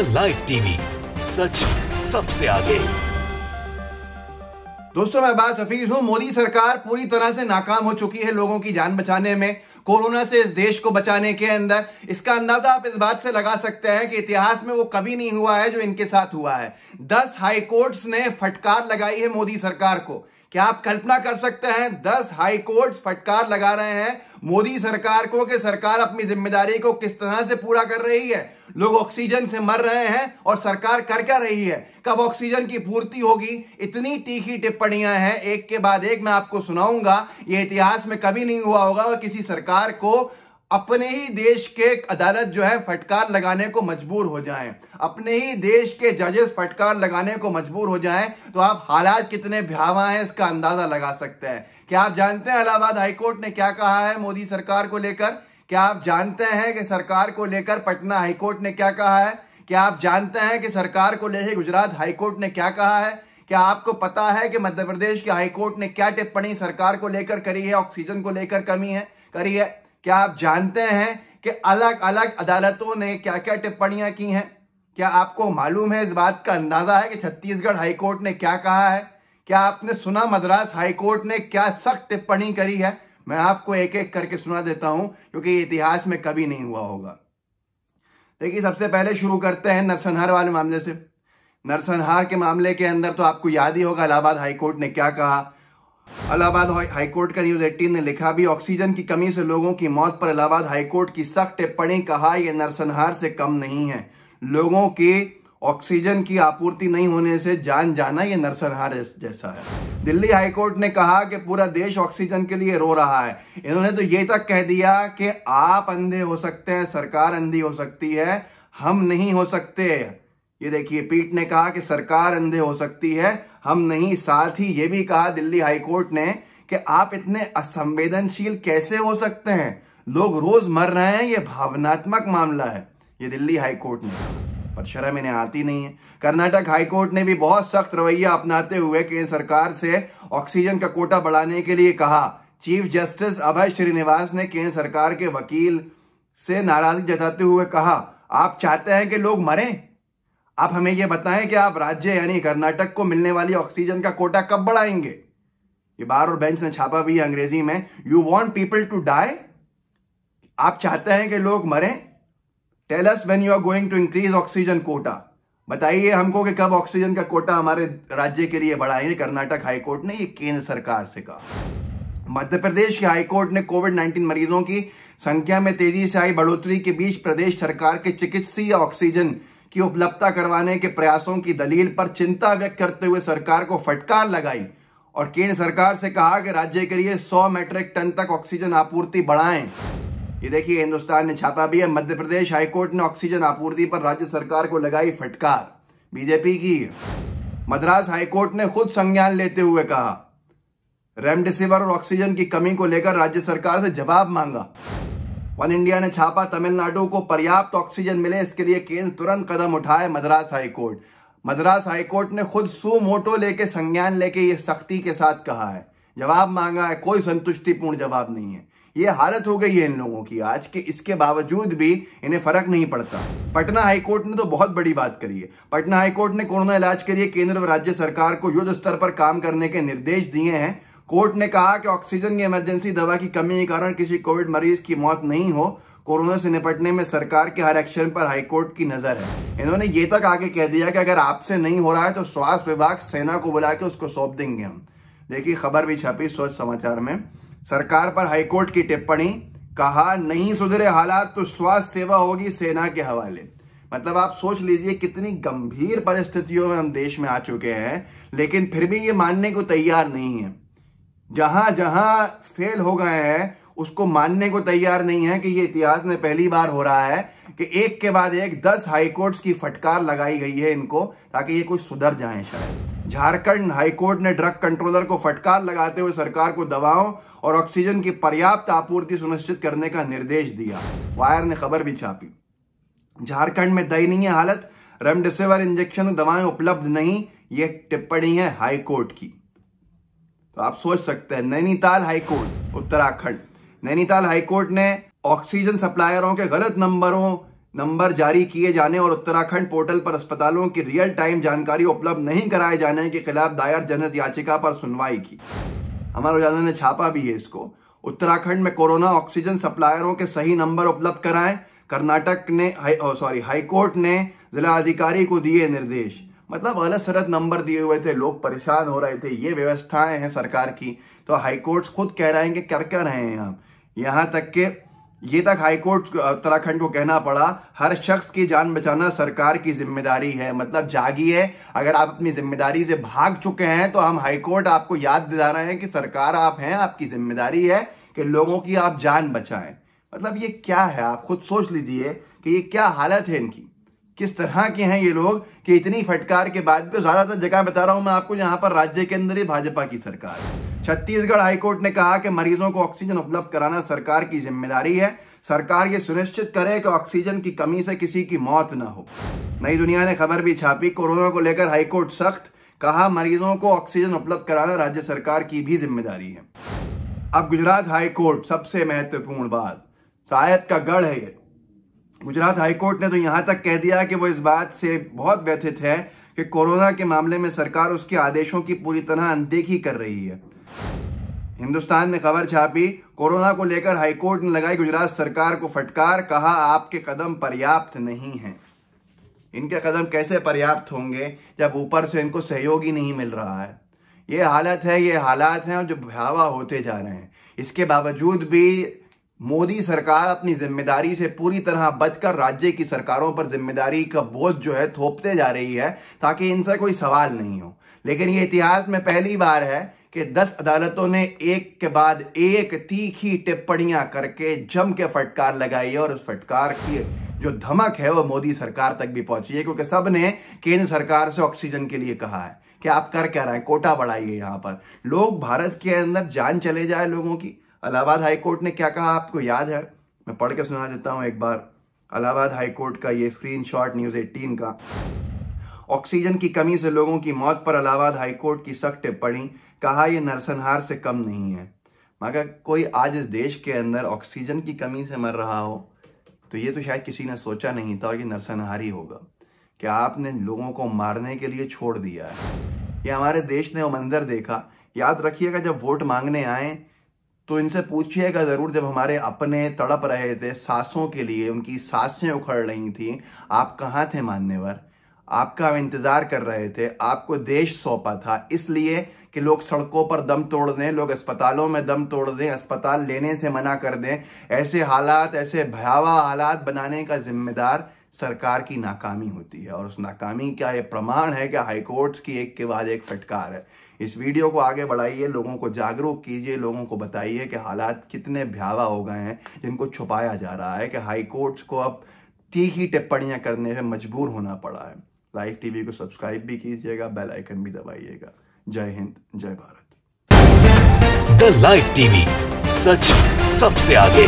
India live TV, सच सबसे आगे। दोस्तों, मैं बात हफीज हूं। मोदी सरकार पूरी तरह से नाकाम हो चुकी है लोगों की जान बचाने में, कोरोना से इस देश को बचाने के अंदर। इसका अंदाजा आप इस बात से लगा सकते हैं कि इतिहास में वो कभी नहीं हुआ है जो इनके साथ हुआ है। 10 हाई कोर्ट्स ने फटकार लगाई है मोदी सरकार को। क्या आप कल्पना कर सकते हैं? 10 हाई कोर्ट्स फटकार लगा रहे हैं मोदी सरकार को कि सरकार अपनी जिम्मेदारी को किस तरह से पूरा कर रही है। लोग ऑक्सीजन से मर रहे हैं और सरकार कर क्या रही है? कब ऑक्सीजन की पूर्ति होगी? इतनी तीखी टिप्पणियां हैं, एक के बाद एक मैं आपको सुनाऊंगा। ये इतिहास में कभी नहीं हुआ होगा और किसी सरकार को अपने ही देश के अदालत जो है फटकार लगाने को मजबूर हो जाएं, अपने ही देश के जजेस फटकार लगाने को मजबूर हो जाएं, तो आप हालात कितने भयावह हैं इसका अंदाजा लगा सकते हैं। क्या आप जानते हैं इलाहाबाद हाईकोर्ट ने क्या कहा है मोदी सरकार को लेकर? क्या आप जानते हैं कि सरकार को लेकर पटना हाईकोर्ट ने क्या कहा है? क्या आप जानते हैं कि सरकार को लेकर गुजरात हाईकोर्ट ने क्या कहा है? क्या आपको पता है कि मध्य प्रदेश के हाईकोर्ट ने क्या टिप्पणी सरकार को लेकर करी है? ऑक्सीजन को लेकर करी है। क्या आप जानते हैं कि अलग अलग अदालतों ने क्या क्या टिप्पणियां की हैं? क्या आपको मालूम है, इस बात का अंदाजा है कि छत्तीसगढ़ हाईकोर्ट ने क्या कहा है? क्या आपने सुना मद्रास हाईकोर्ट ने क्या सख्त टिप्पणी करी है? मैं आपको एक एक करके सुना देता हूं, क्योंकि इतिहास में कभी नहीं हुआ होगा। देखिए, सबसे पहले शुरू करते हैं नरसंहार वाले मामले से। नरसंहार के मामले के अंदर तो आपको याद ही होगा इलाहाबाद हाईकोर्ट ने क्या कहा। इलाहाबाद हाईकोर्ट का न्यूज़ 18 ने लिखा भी, ऑक्सीजन की कमी से लोगों की मौत पर इलाहाबाद हाईकोर्ट की सख्त टिप्पणी। कहा यह नरसंहार से कम नहीं है। लोगों की ऑक्सीजन की आपूर्ति नहीं होने से जान जाना यह नरसंहार जैसा है। दिल्ली हाईकोर्ट ने कहा कि पूरा देश ऑक्सीजन के लिए रो रहा है। इन्होंने तो ये तक कह दिया कि आप अंधे हो सकते हैं, सरकार अंधी हो सकती है, हम नहीं हो सकते। ये देखिए, पीठ ने कहा कि सरकार अंधे हो सकती है, हम नहीं। साथ ही ये भी कहा दिल्ली हाईकोर्ट ने कि आप इतने असंवेदनशील कैसे हो सकते हैं? लोग रोज मर रहे हैं, ये भावनात्मक मामला है। ये दिल्ली हाईकोर्ट ने कहा, पर शर्म इन्हें आती नहीं है। कर्नाटक हाईकोर्ट ने भी बहुत सख्त रवैया अपनाते हुए केंद्र सरकार से ऑक्सीजन का कोटा बढ़ाने के लिए कहा। चीफ जस्टिस अभय श्रीनिवास ने केंद्र सरकार के वकील से नाराजगी जताते हुए कहा, आप चाहते हैं कि लोग मरें? आप हमें यह बताएं कि आप राज्य यानी कर्नाटक को मिलने वाली ऑक्सीजन का कोटा कब बढ़ाएंगे? ये बार और बेंच ने छापा भी है अंग्रेजी में। You want people to die? आप चाहते हैं कि लोग मरें? Tell us when you are going to increase oxygen quota. बताइए हमको कि कब ऑक्सीजन का कोटा हमारे राज्य के लिए बढ़ाएंगे। कर्नाटक हाईकोर्ट ने ये केंद्र सरकार से कहा। मध्य प्रदेश के हाईकोर्ट ने कोविड-19 मरीजों की संख्या में तेजी से आई बढ़ोतरी के बीच प्रदेश सरकार के चिकित्सीय ऑक्सीजन की उपलब्धता करवाने के प्रयासों की दलील पर चिंता व्यक्त करते हुए सरकार को फटकार लगाई और केंद्र सरकार से कहा कि राज्य के लिए 100 मीट्रिक टन तक ऑक्सीजन आपूर्ति बढ़ाएं। ये देखिए, हिंदुस्तान ने छापा भी है। मध्य प्रदेश हाईकोर्ट ने ऑक्सीजन आपूर्ति पर राज्य सरकार को लगाई फटकार, बीजेपी की। मद्रास हाईकोर्ट ने खुद संज्ञान लेते हुए कहा, रेमडेसिविर और ऑक्सीजन की कमी को लेकर राज्य सरकार से जवाब मांगा। वन इंडिया ने छापा, तमिलनाडु को पर्याप्त ऑक्सीजन मिले इसके लिए केंद्र तुरंत कदम उठाए। मद्रास हाईकोर्ट ने खुद सू मोटो लेके संज्ञान लेके ये सख्ती के साथ कहा है, जवाब मांगा है। कोई संतुष्टिपूर्ण जवाब नहीं है। ये हालत हो गई है इन लोगों की आज के, इसके बावजूद भी इन्हें फर्क नहीं पड़ता। पटना हाईकोर्ट ने तो बहुत बड़ी बात करी है। पटना हाईकोर्ट ने कोरोना इलाज के लिए केंद्र व राज्य सरकार को युद्ध स्तर पर काम करने के निर्देश दिए हैं। कोर्ट ने कहा कि ऑक्सीजन की इमरजेंसी दवा की कमी के कारण किसी कोविड मरीज की मौत नहीं हो। कोरोना से निपटने में सरकार के हर एक्शन पर हाईकोर्ट की नजर है। इन्होंने ये तक आगे कह दिया कि अगर आपसे नहीं हो रहा है तो स्वास्थ्य विभाग सेना को बुला के उसको सौंप देंगे हम। देखिए, खबर भी छपी सोच समाचार में। सरकार पर हाईकोर्ट की टिप्पणी, कहा नहीं सुधरे हालात तो स्वास्थ्य सेवा होगी सेना के हवाले। मतलब आप सोच लीजिए कितनी गंभीर परिस्थितियों में हम देश में आ चुके हैं, लेकिन फिर भी ये मानने को तैयार नहीं है। जहां जहां फेल हो गए हैं उसको मानने को तैयार नहीं है कि ये इतिहास में पहली बार हो रहा है कि एक के बाद एक 10 हाईकोर्ट्स की फटकार लगाई गई है इनको, ताकि ये कुछ सुधर जाएं। शायद झारखंड हाईकोर्ट ने ड्रग कंट्रोलर को फटकार लगाते हुए सरकार को दवाओं और ऑक्सीजन की पर्याप्त आपूर्ति सुनिश्चित करने का निर्देश दिया। वायर ने खबर भी छापी। झारखंड में दयनीय हालत, रेमडेसिविर इंजेक्शन दवाएं उपलब्ध नहीं, ये टिप्पणी है हाईकोर्ट की। तो आप सोच सकते हैं, नैनीताल हाईकोर्ट उत्तराखंड, नैनीताल हाईकोर्ट ने ऑक्सीजन सप्लायरों के गलत नंबरों नंबर जारी किए जाने और उत्तराखंड पोर्टल पर अस्पतालों की रियल टाइम जानकारी उपलब्ध नहीं कराए जाने के खिलाफ दायर जनहित याचिका पर सुनवाई की। अमर उजाला ने छापा भी है इसको। उत्तराखंड में कोरोना ऑक्सीजन सप्लायरों के सही नंबर उपलब्ध कराएं, कर्नाटक ने हाईकोर्ट ने जिला अधिकारी को दिए निर्देश। मतलब गलत सलत नंबर दिए हुए थे, लोग परेशान हो रहे थे। ये व्यवस्थाएं हैं सरकार की, तो हाईकोर्ट खुद कह रहे हैं कि कर क्या रहे हैं हम। यहां तक के ये तक हाईकोर्ट उत्तराखंड को कहना पड़ा, हर शख्स की जान बचाना सरकार की जिम्मेदारी है। मतलब जागिए, अगर आप अपनी जिम्मेदारी से भाग चुके हैं तो हम हाईकोर्ट आपको याद दिला रहे हैं कि सरकार आप हैं, आपकी जिम्मेदारी है कि लोगों की आप जान बचाएं। मतलब ये क्या है, आप खुद सोच लीजिए कि ये क्या हालत है इनकी, किस तरह के हैं ये लोग कि इतनी फटकार के बाद भी। ज्यादातर जगह बता रहा हूं मैं आपको, यहां पर राज्य के अंदर ही भाजपा की सरकार है। छत्तीसगढ़ हाईकोर्ट ने कहा कि मरीजों को ऑक्सीजन उपलब्ध कराना सरकार की जिम्मेदारी है। सरकार ये सुनिश्चित करे कि ऑक्सीजन की कमी से किसी की मौत न हो। नई दुनिया ने खबर भी छापी, कोरोना को लेकर हाईकोर्ट सख्त, कहा मरीजों को ऑक्सीजन उपलब्ध कराना राज्य सरकार की भी जिम्मेदारी है। अब गुजरात हाईकोर्ट, सबसे महत्वपूर्ण बात, शायद का गढ़ है ये। गुजरात हाईकोर्ट ने तो यहां तक कह दिया कि वो इस बात से बहुत व्यथित है कि कोरोना के मामले में सरकार उसके आदेशों की पूरी तरह अनदेखी कर रही है। हिंदुस्तान ने खबर छापी, कोरोना को लेकर हाईकोर्ट ने लगाई गुजरात सरकार को फटकार, कहा आपके कदम पर्याप्त नहीं हैं। इनके कदम कैसे पर्याप्त होंगे जब ऊपर से इनको सहयोग ही नहीं मिल रहा है। ये हालत है, ये हालात हैं जो भयावह होते जा रहे हैं। इसके बावजूद भी मोदी सरकार अपनी जिम्मेदारी से पूरी तरह बचकर राज्य की सरकारों पर जिम्मेदारी का बोझ जो है थोपते जा रही है, ताकि इनसे कोई सवाल नहीं हो। लेकिन ये इतिहास में पहली बार है कि 10 अदालतों ने एक के बाद एक तीखी टिप्पणियां करके जम के फटकार लगाई है, और उस फटकार की जो धमक है वो मोदी सरकार तक भी पहुंची है, क्योंकि सबने केंद्र सरकार से ऑक्सीजन के लिए कहा है कि आप कर क्या रहे हैं, कोटा बढ़ाइए। यहां पर लोग, भारत के अंदर जान चले जाए लोगों की। इलाहाबाद हाईकोर्ट ने क्या कहा आपको याद है? मैं पढ़ के सुना देता हूं एक बार। इलाहाबाद हाईकोर्ट का ये स्क्रीनशॉट न्यूज़ 18 का। ऑक्सीजन की कमी से लोगों की मौत पर इलाहाबाद हाईकोर्ट की सख्त टिप्पणी, कहा यह नरसंहार से कम नहीं है। मगर कोई आज इस देश के अंदर ऑक्सीजन की कमी से मर रहा हो तो ये तो शायद किसी ने सोचा नहीं था कि नरसंहार ही होगा, कि आपने लोगों को मारने के लिए छोड़ दिया है। ये हमारे देश ने वो मंजर देखा। याद रखिएगा, जब वोट मांगने आए तो इनसे पूछिएगा जरूर, जब हमारे अपने तड़प रहे थे सांसों के लिए, उनकी सांसें उखड़ रही थी, आप कहाँ थे मान्यवर? आपका हम इंतजार कर रहे थे, आपको देश सौंपा था इसलिए कि लोग सड़कों पर दम तोड़ दें, लोग अस्पतालों में दम तोड़ दें, अस्पताल लेने से मना कर दें। ऐसे हालात, ऐसे भयावह हालात बनाने का जिम्मेदार सरकार की नाकामी होती है। और उस नाकामी का ये प्रमाण है कि हाईकोर्ट की एक के बाद एक फटकार है। इस वीडियो को आगे बढ़ाइए, लोगों को जागरूक कीजिए, लोगों को बताइए कि हालात कितने भयावह हो गए हैं जिनको छुपाया जा रहा है, कि हाईकोर्ट को अब तीखी टिप्पणियां करने में मजबूर होना पड़ा है। लाइव टीवी को सब्सक्राइब भी कीजिएगा, बेल आइकन भी दबाइएगा। जय हिंद, जय भारत। द लाइव टीवी, सच सबसे आगे।